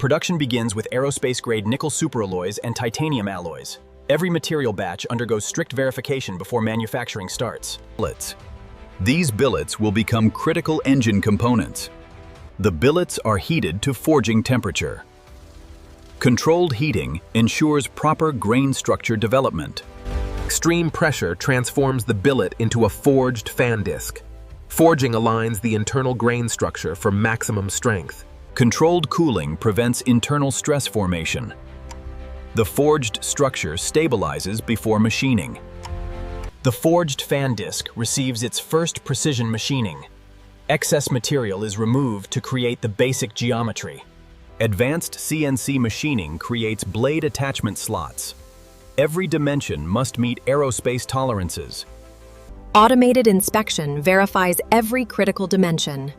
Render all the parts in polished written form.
Production begins with aerospace-grade nickel superalloys and titanium alloys. Every material batch undergoes strict verification before manufacturing starts. Billets. These billets will become critical engine components. The billets are heated to forging temperature. Controlled heating ensures proper grain structure development. Extreme pressure transforms the billet into a forged fan disc. Forging aligns the internal grain structure for maximum strength. Controlled cooling prevents internal stress formation. The forged structure stabilizes before machining. The forged fan disc receives its first precision machining. Excess material is removed to create the basic geometry. Advanced CNC machining creates blade attachment slots. Every dimension must meet aerospace tolerances. Automated inspection verifies every critical dimension.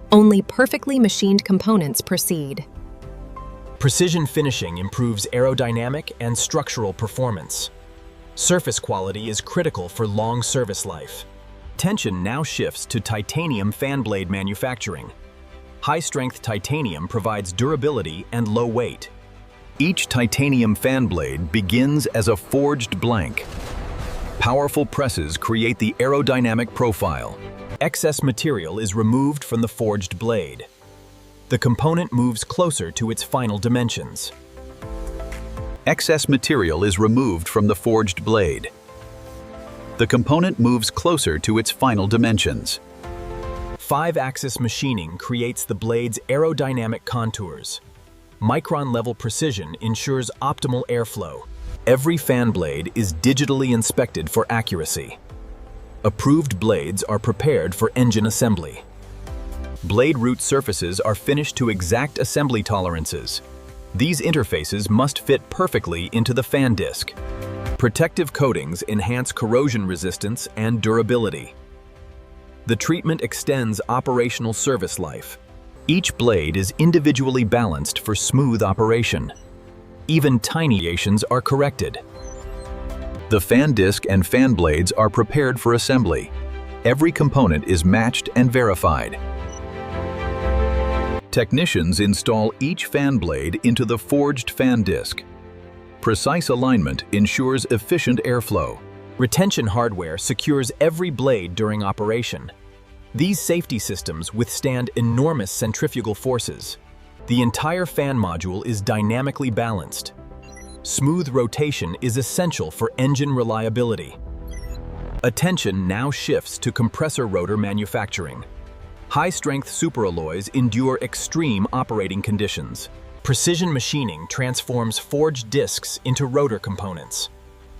Only perfectly machined components proceed. Precision finishing improves aerodynamic and structural performance. Surface quality is critical for long service life. Attention now shifts to titanium fan blade manufacturing. High-strength titanium provides durability and low weight. Each titanium fan blade begins as a forged blank. Powerful presses create the aerodynamic profile. Excess material is removed from the forged blade. The component moves closer to its final dimensions. Excess material is removed from the forged blade. The component moves closer to its final dimensions. 5-axis machining creates the blade's aerodynamic contours. Micron-level precision ensures optimal airflow. Every fan blade is digitally inspected for accuracy. Approved blades are prepared for engine assembly. Blade root surfaces are finished to exact assembly tolerances. These interfaces must fit perfectly into the fan disc. Protective coatings enhance corrosion resistance and durability. The treatment extends operational service life. Each blade is individually balanced for smooth operation. Even tiny deviations are corrected. The fan disc and fan blades are prepared for assembly. Every component is matched and verified. Technicians install each fan blade into the forged fan disc. Precise alignment ensures efficient airflow. Retention hardware secures every blade during operation. These safety systems withstand enormous centrifugal forces. The entire fan module is dynamically balanced. Smooth rotation is essential for engine reliability. Attention now shifts to compressor rotor manufacturing. High-strength superalloys endure extreme operating conditions. Precision machining transforms forged discs into rotor components.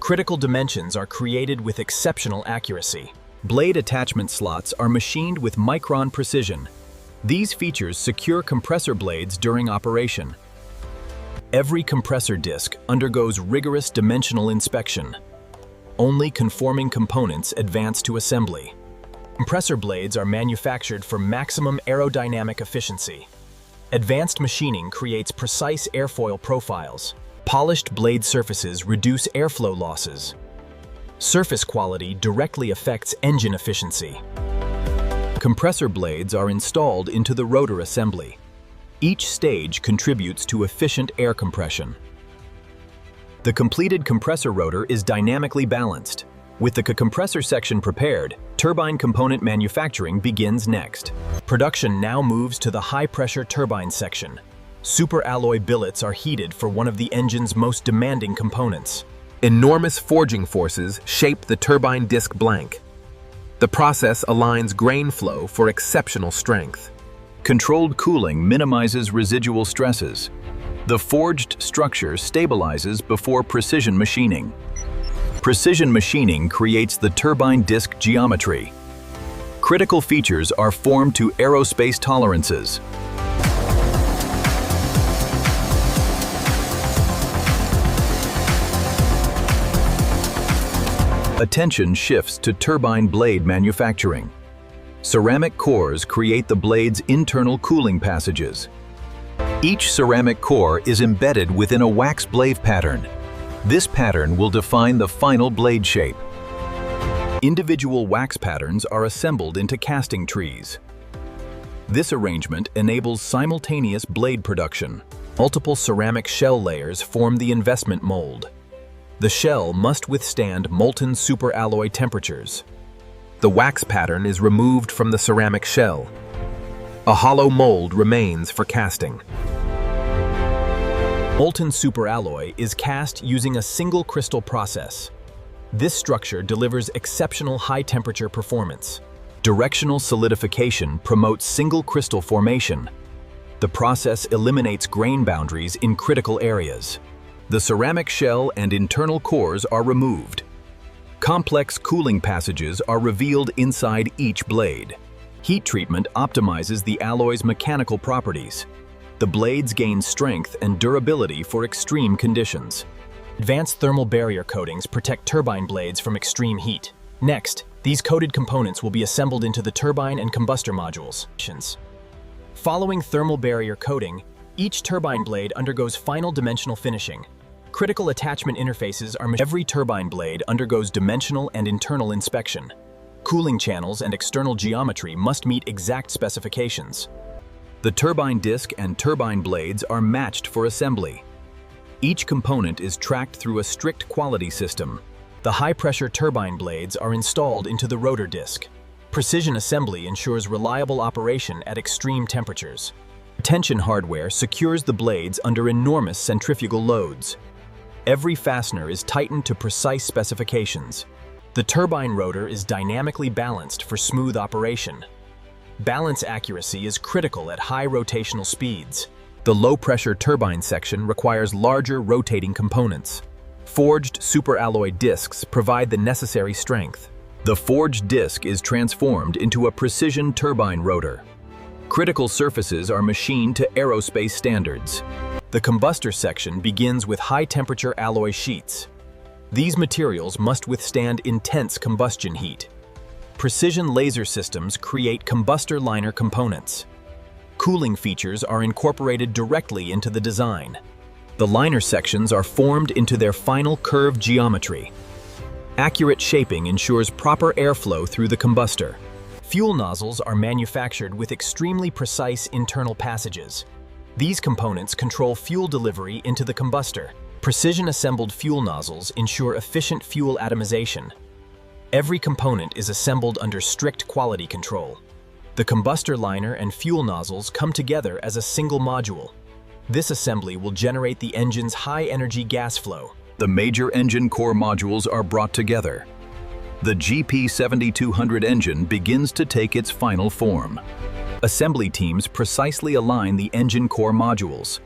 Critical dimensions are created with exceptional accuracy. Blade attachment slots are machined with micron precision. These features secure compressor blades during operation. Every compressor disc undergoes rigorous dimensional inspection. Only conforming components advance to assembly. Compressor blades are manufactured for maximum aerodynamic efficiency. Advanced machining creates precise airfoil profiles. Polished blade surfaces reduce airflow losses. Surface quality directly affects engine efficiency. Compressor blades are installed into the rotor assembly. Each stage contributes to efficient air compression. The completed compressor rotor is dynamically balanced. With the compressor section prepared, turbine component manufacturing begins next. Production now moves to the high-pressure turbine section. Superalloy billets are heated for one of the engine's most demanding components. Enormous forging forces shape the turbine disc blank. The process aligns grain flow for exceptional strength. Controlled cooling minimizes residual stresses. The forged structure stabilizes before precision machining. Precision machining creates the turbine disc geometry. Critical features are formed to aerospace tolerances. Attention shifts to turbine blade manufacturing. Ceramic cores create the blade's internal cooling passages. Each ceramic core is embedded within a wax blade pattern. This pattern will define the final blade shape. Individual wax patterns are assembled into casting trees. This arrangement enables simultaneous blade production. Multiple ceramic shell layers form the investment mold. The shell must withstand molten superalloy temperatures. The wax pattern is removed from the ceramic shell. A hollow mold remains for casting. Molten superalloy is cast using a single crystal process. This structure delivers exceptional high-temperature performance. Directional solidification promotes single crystal formation. The process eliminates grain boundaries in critical areas. The ceramic shell and internal cores are removed. Complex cooling passages are revealed inside each blade. Heat treatment optimizes the alloy's mechanical properties. The blades gain strength and durability for extreme conditions. Advanced thermal barrier coatings protect turbine blades from extreme heat. Next, these coated components will be assembled into the turbine and combustor modules. Following thermal barrier coating, each turbine blade undergoes final dimensional finishing. Critical attachment interfaces are every turbine blade undergoes dimensional and internal inspection. Cooling channels and external geometry must meet exact specifications. The turbine disc and turbine blades are matched for assembly. Each component is tracked through a strict quality system. The high-pressure turbine blades are installed into the rotor disc. Precision assembly ensures reliable operation at extreme temperatures. Tension hardware secures the blades under enormous centrifugal loads. Every fastener is tightened to precise specifications. The turbine rotor is dynamically balanced for smooth operation. Balance accuracy is critical at high rotational speeds. The low-pressure turbine section requires larger rotating components. Forged superalloy discs provide the necessary strength. The forged disc is transformed into a precision turbine rotor. Critical surfaces are machined to aerospace standards. The combustor section begins with high-temperature alloy sheets. These materials must withstand intense combustion heat. Precision laser systems create combustor liner components. Cooling features are incorporated directly into the design. The liner sections are formed into their final curved geometry. Accurate shaping ensures proper airflow through the combustor. Fuel nozzles are manufactured with extremely precise internal passages. These components control fuel delivery into the combustor. Precision-assembled fuel nozzles ensure efficient fuel atomization. Every component is assembled under strict quality control. The combustor liner and fuel nozzles come together as a single module. This assembly will generate the engine's high-energy gas flow. The major engine core modules are brought together. The GP7200 engine begins to take its final form. Assembly teams precisely align the engine core modules.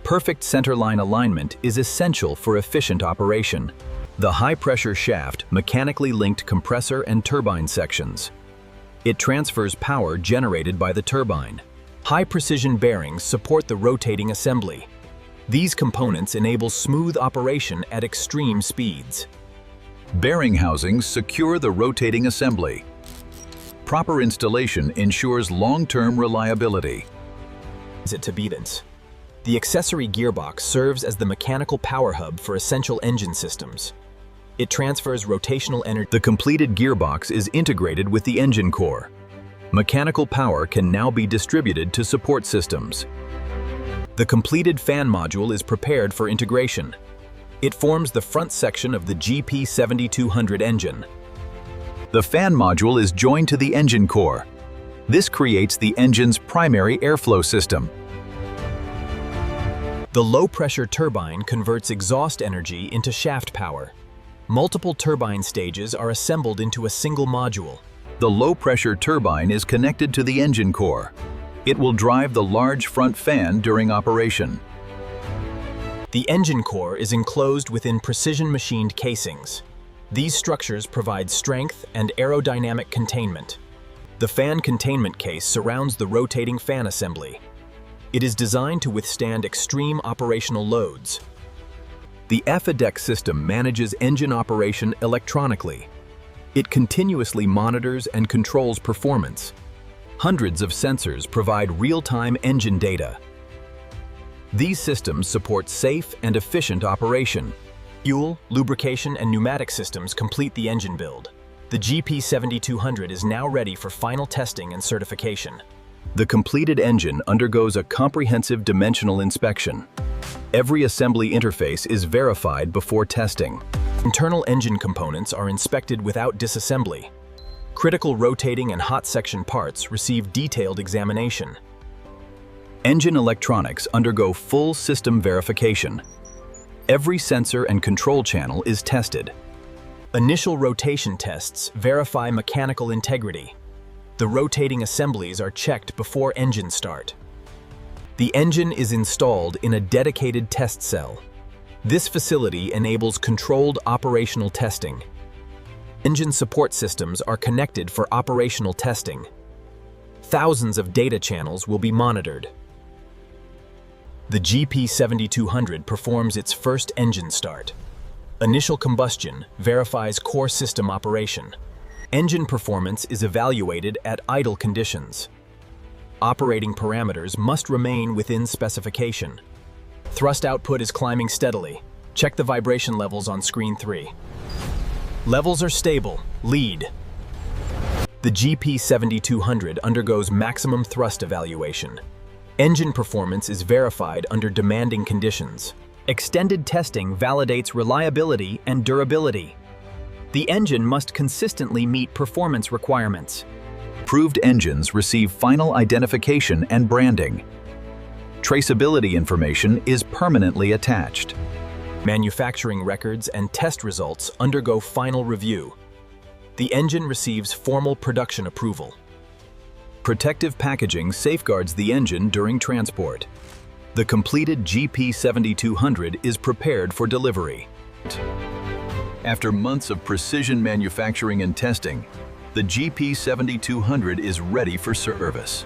Perfect centerline alignment is essential for efficient operation. The high-pressure shaft mechanically linked compressor and turbine sections. It transfers power generated by the turbine. High-precision bearings support the rotating assembly. These components enable smooth operation at extreme speeds. Bearing housings secure the rotating assembly. Proper installation ensures long-term reliability. The accessory gearbox serves as the mechanical power hub for essential engine systems. It transfers rotational energy. The completed gearbox is integrated with the engine core. Mechanical power can now be distributed to support systems. The completed fan module is prepared for integration. It forms the front section of the GP7200 engine. The fan module is joined to the engine core. This creates the engine's primary airflow system. The low-pressure turbine converts exhaust energy into shaft power. Multiple turbine stages are assembled into a single module. The low-pressure turbine is connected to the engine core. It will drive the large front fan during operation. The engine core is enclosed within precision-machined casings. These structures provide strength and aerodynamic containment. The fan containment case surrounds the rotating fan assembly. It is designed to withstand extreme operational loads. The AFADEC system manages engine operation electronically. It continuously monitors and controls performance. Hundreds of sensors provide real-time engine data. These systems support safe and efficient operation. Fuel, lubrication, and pneumatic systems complete the engine build. The GP7200 is now ready for final testing and certification. The completed engine undergoes a comprehensive dimensional inspection. Every assembly interface is verified before testing. Internal engine components are inspected without disassembly. Critical rotating and hot section parts receive detailed examination. Engine electronics undergo full system verification. Every sensor and control channel is tested. Initial rotation tests verify mechanical integrity. The rotating assemblies are checked before engine start. The engine is installed in a dedicated test cell. This facility enables controlled operational testing. Engine support systems are connected for operational testing. Thousands of data channels will be monitored. The GP7200 performs its first engine start. Initial combustion verifies core system operation. Engine performance is evaluated at idle conditions. Operating parameters must remain within specification. Thrust output is climbing steadily. Check the vibration levels on screen 3. Levels are stable. Lead. The GP7200 undergoes maximum thrust evaluation. Engine performance is verified under demanding conditions. Extended testing validates reliability and durability. The engine must consistently meet performance requirements. Approved engines receive final identification and branding. Traceability information is permanently attached. Manufacturing records and test results undergo final review. The engine receives formal production approval. Protective packaging safeguards the engine during transport. The completed GP7200 is prepared for delivery. After months of precision manufacturing and testing, the GP7200 is ready for service.